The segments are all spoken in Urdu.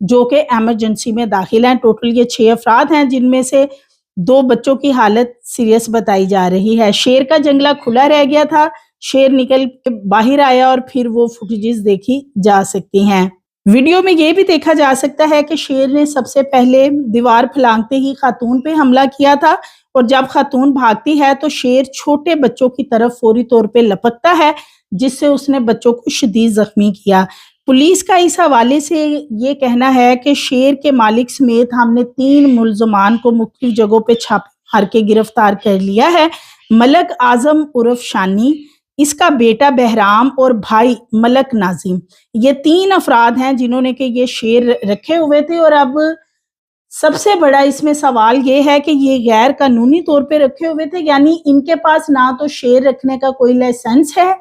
جو کہ ایمرجنسی میں داخل ہیں۔ ٹوٹل یہ 6 افراد ہیں جن میں سے 2 بچوں کی حالت سیریس بتائی جا رہی ہے۔ شیر کا جنگلہ کھلا رہ گیا تھا، شیر نکل کے باہر آیا اور پھر وہ فوٹیجز دیکھی جا سکتی ہیں۔ ویڈیو میں یہ بھی دیکھا جا سکتا ہے کہ شیر نے سب سے پہلے دیوار پھلانگتے ہی خاتون پہ حملہ کیا تھا، اور جب خاتون بھاگتی ہے تو شیر چھوٹے بچوں کی طرف فوری طور پہ لپکتا ہے، جس سے اس نے بچوں کو شدید زخمی کیا۔ پولیس کا اس حوالے سے یہ کہنا ہے کہ شیر کے مالک سمیت ہم نے 3 ملزمان کو مختلف جگہوں پہ چھاپے مار کے گرفتار کر لیا ہے۔ ملک اعظم عرف شانی، اس کا بیٹا بہرام اور بھائی ملک ناظم، یہ 3 افراد ہیں جنہوں نے کہ یہ شیر رکھے ہوئے تھے۔ اور اب سب سے بڑا اس میں سوال یہ ہے کہ یہ غیر قانونی طور پہ رکھے ہوئے تھے، یعنی ان کے پاس نہ تو شیر رکھنے کا کوئی لائسنس ہے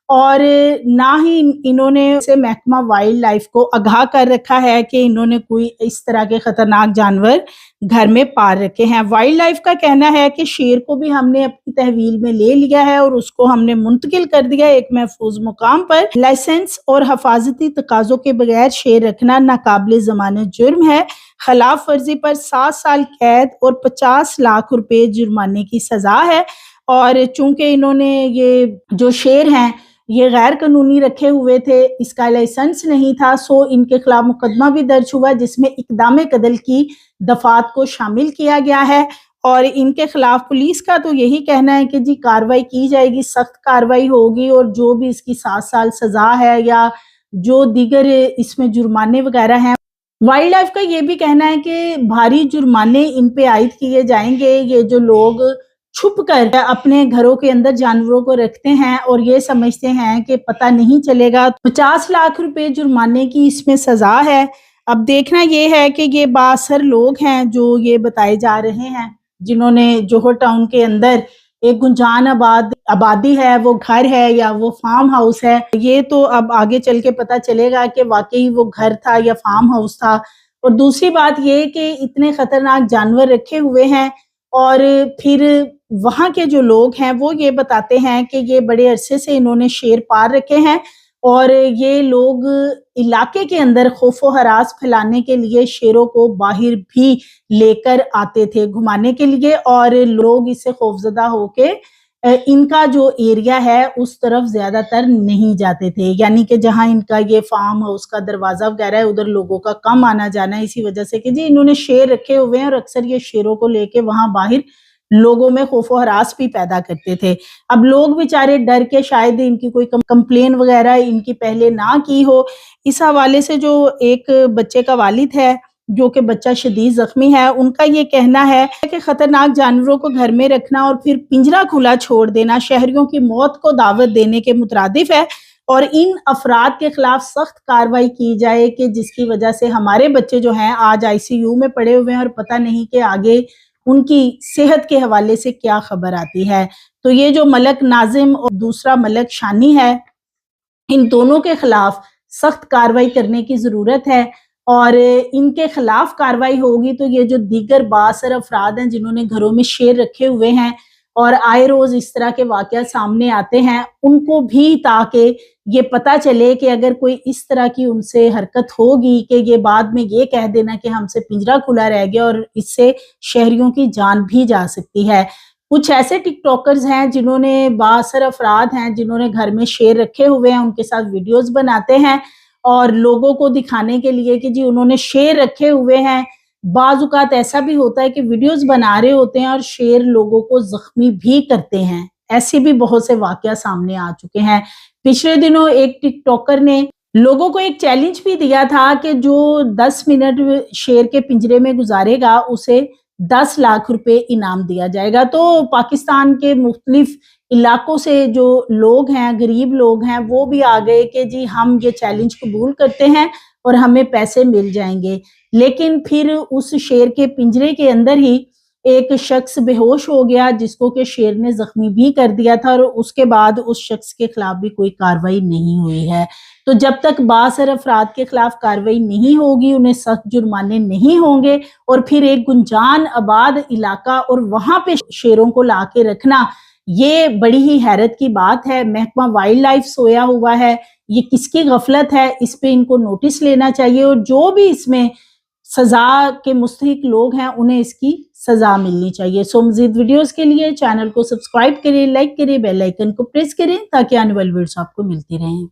اور نہ ہی انہوں نے سے محکمہ وائلڈ لائف کو آگاہ کر رکھا ہے کہ انہوں نے کوئی اس طرح کے خطرناک جانور گھر میں پال رکھے ہیں۔ وائلڈ لائف کا کہنا ہے کہ شیر کو بھی ہم نے اپنی تحویل میں لے لیا ہے اور اس کو ہم نے منتقل کر دیا ایک محفوظ مقام پر۔ لائسنس اور حفاظتی تقاضوں کے بغیر شیر رکھنا ناقابل ضمانت جرم ہے۔ خلاف ورزی پر 7 سال قید اور 50 لاکھ روپے جرمانے کی سزا ہے۔ اور چونکہ انہوں نے یہ جو شیر ہیں یہ غیر قانونی رکھے ہوئے تھے، اس کا لائسنس نہیں تھا، سو ان کے خلاف مقدمہ بھی درج ہوا جس میں اقدام قتل کی دفعات کو شامل کیا گیا ہے۔ اور ان کے خلاف پولیس کا تو یہی کہنا ہے کہ جی کارروائی کی جائے گی، سخت کارروائی ہوگی، اور جو بھی اس کی 7 سال سزا ہے یا جو دیگر اس میں جرمانے وغیرہ ہیں۔ وائلڈ لائف کا یہ بھی کہنا ہے کہ بھاری جرمانے ان پہ عائد کیے جائیں گے۔ یہ جو لوگ چھپ کر اپنے گھروں کے اندر جانوروں کو رکھتے ہیں اور یہ سمجھتے ہیں کہ پتہ نہیں چلے گا، 50 لاکھ روپے جرمانے کی اس میں سزا ہے۔ اب دیکھنا یہ ہے کہ یہ بااثر لوگ ہیں جو یہ بتائے جا رہے ہیں، جنہوں نے جوہر ٹاؤن کے اندر ایک گنجان آبادی ہے، وہ گھر ہے یا وہ فارم ہاؤس ہے، یہ تو اب آگے چل کے پتہ چلے گا کہ واقعی وہ گھر تھا یا فارم ہاؤس تھا۔ اور دوسری بات یہ کہ اتنے خطرناک جانور رکھے ہوئے ہیں، اور پھر وہاں کے جو لوگ ہیں وہ یہ بتاتے ہیں کہ یہ بڑے عرصے سے انہوں نے شیر پال رکھے ہیں، اور یہ لوگ علاقے کے اندر خوف و ہراس پھیلانے کے لیے شیروں کو باہر بھی لے کر آتے تھے گھمانے کے لیے، اور لوگ اس سے خوفزدہ ہو کے ان کا جو ایریا ہے اس طرف زیادہ تر نہیں جاتے تھے، یعنی کہ جہاں ان کا یہ فارم ہاؤس کا دروازہ وغیرہ ہے ادھر لوگوں کا کم آنا جانا ہے، اسی وجہ سے کہ جی انہوں نے شیر رکھے ہوئے ہیں اور اکثر یہ شیروں کو لے کے وہاں باہر لوگوں میں خوف و ہراس بھی پیدا کرتے تھے۔ اب لوگ بیچارے ڈر کے شاید ان کی کوئی کمپلین وغیرہ ان کی پہلے نہ کی ہو۔ اس حوالے سے جو ایک بچے کا والد ہے جو کہ بچہ شدید زخمی ہے، ان کا یہ کہنا ہے کہ خطرناک جانوروں کو گھر میں رکھنا اور پھر پنجرہ کھلا چھوڑ دینا شہریوں کی موت کو دعوت دینے کے مترادف ہے، اور ان افراد کے خلاف سخت کارروائی کی جائے کہ جس کی وجہ سے ہمارے بچے جو ہیں آج ICU میں پڑے ہوئے ہیں اور پتہ نہیں کہ آگے ان کی صحت کے حوالے سے کیا خبر آتی ہے۔ تو یہ جو ملک ناظم اور دوسرا ملک شانی ہے، ان دونوں کے خلاف سخت کارروائی کرنے کی ضرورت ہے، اور ان کے خلاف کارروائی ہوگی تو یہ جو دیگر بااثر افراد ہیں جنہوں نے گھروں میں شیر رکھے ہوئے ہیں اور آئے روز اس طرح کے واقعات سامنے آتے ہیں، ان کو بھی تاکہ یہ پتہ چلے کہ اگر کوئی اس طرح کی ان سے حرکت ہوگی کہ یہ بعد میں یہ کہہ دینا کہ ہم سے پنجرہ کھلا رہ گیا، اور اس سے شہریوں کی جان بھی جا سکتی ہے۔ کچھ ایسے ٹک ٹاکرز ہیں جنہوں نے بااثر افراد ہیں جنہوں نے گھر میں شیر رکھے ہوئے ہیں، ان کے ساتھ ویڈیوز بناتے ہیں اور لوگوں کو دکھانے کے لیے کہ جی انہوں نے شیر رکھے ہوئے ہیں۔ بعض اوقات ایسا بھی ہوتا ہے کہ ویڈیوز بنا رہے ہوتے ہیں اور شیر لوگوں کو زخمی بھی کرتے ہیں، ایسے بھی بہت سے واقعہ سامنے آ چکے ہیں۔ پچھلے دنوں ایک ٹک ٹاکر نے لوگوں کو ایک چیلنج بھی دیا تھا کہ جو 10 منٹ شیر کے پنجرے میں گزارے گا اسے 10 لاکھ روپے انعام دیا جائے گا۔ تو پاکستان کے مختلف علاقوں سے جو لوگ ہیں، غریب لوگ ہیں، وہ بھی آ گئے کہ جی ہم یہ چیلنج قبول کرتے ہیں اور ہمیں پیسے مل جائیں گے۔ لیکن پھر اس شیر کے پنجرے کے اندر ہی ایک شخص بے ہوش ہو گیا جس کو کہ شیر نے زخمی بھی کر دیا تھا، اور اس کے بعد اس شخص کے خلاف بھی کوئی کارروائی نہیں ہوئی ہے۔ تو جب تک بااثر افراد کے خلاف کارروائی نہیں ہوگی، انہیں سخت جرمانے نہیں ہوں گے، اور پھر ایک گنجان آباد علاقہ اور وہاں پہ شیروں کو لا کے رکھنا، یہ بڑی ہی حیرت کی بات ہے۔ محکمہ وائلڈ لائف سویا ہوا ہے، یہ کس کی غفلت ہے، اس پہ ان کو نوٹس لینا چاہیے، اور جو بھی اس میں سزا کے مستحق لوگ ہیں انہیں اس کی سزا ملنی چاہیے۔ سو مزید ویڈیوز کے لیے چینل کو سبسکرائب کریں، لائک کریں، بیل آئیکن کو پریس کریں تاکہ آنے والی ویڈیوز آپ کو ملتی رہیں۔